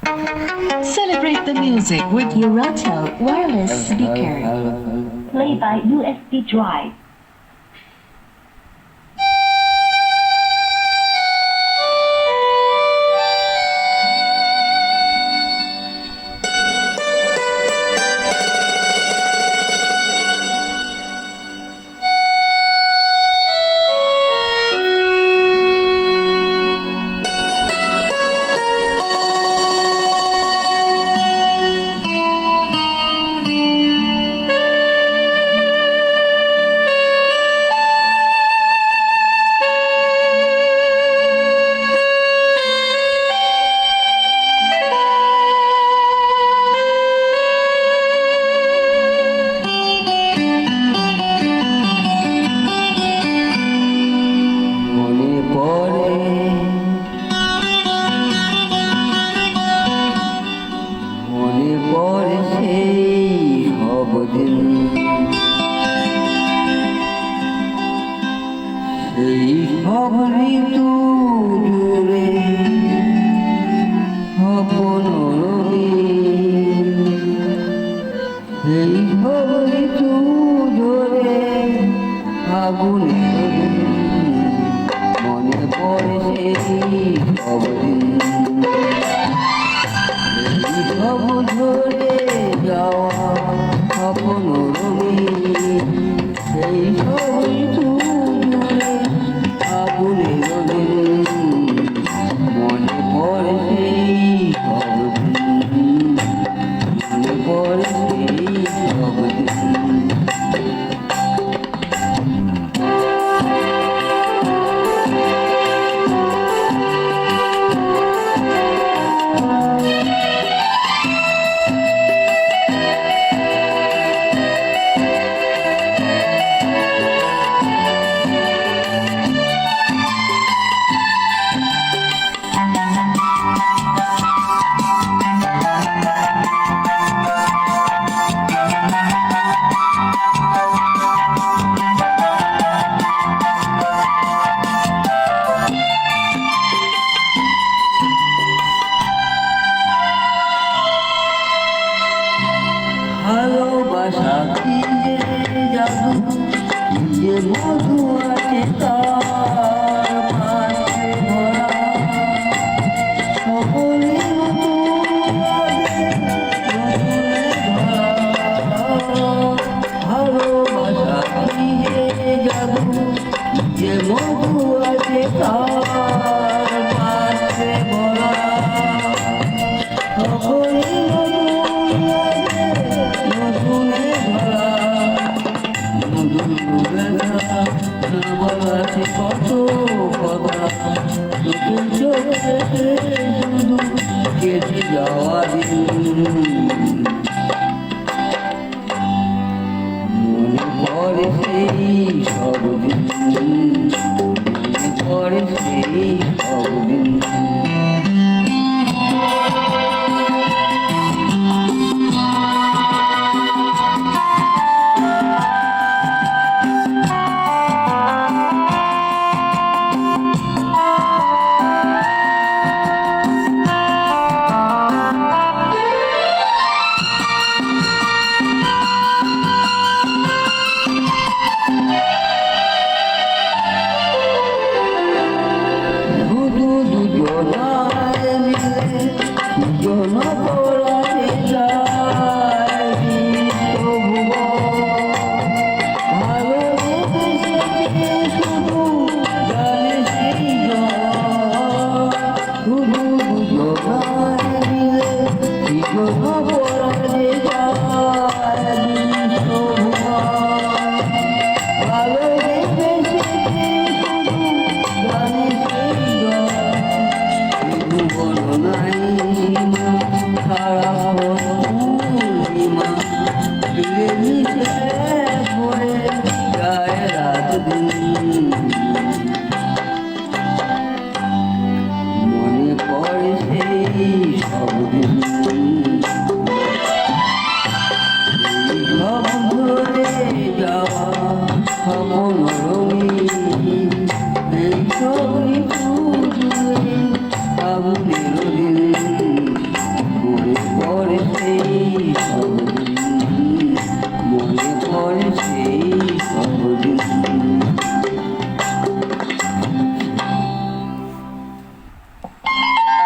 Celebrate the music with Euratel wireless speaker. Play by USB drive. এই সব ঋতু জুড়ে আপন এই সব ঋতু জুড়ে আগুনে মনে পড়ে সেই সব দিন এই সব ঝরে যাওয়া আপন সেই সব ঋতু আগুনে রবে মনে পড়ে সেই সব দিন মনে পড়ে সেই সব দিন ভালোবাসা কি যে জাদু যে মধু আছে তার পাশে ভরা সকলে ভালোবাসা কি যে জাদু যে মধু আছে তার পাশে ভরা সকলে কত কথা নতুন চোখে শুধু কেটে যাওয়া দিন মনে পড়ে সেই সব দিন মনে পড়ে সেই সব দিন মনে পড়ে সেই সব দিন সব ধরে যাওয়া খবর রঙিন এই সব ঋতু জুড়ে আগুনের দিন দিন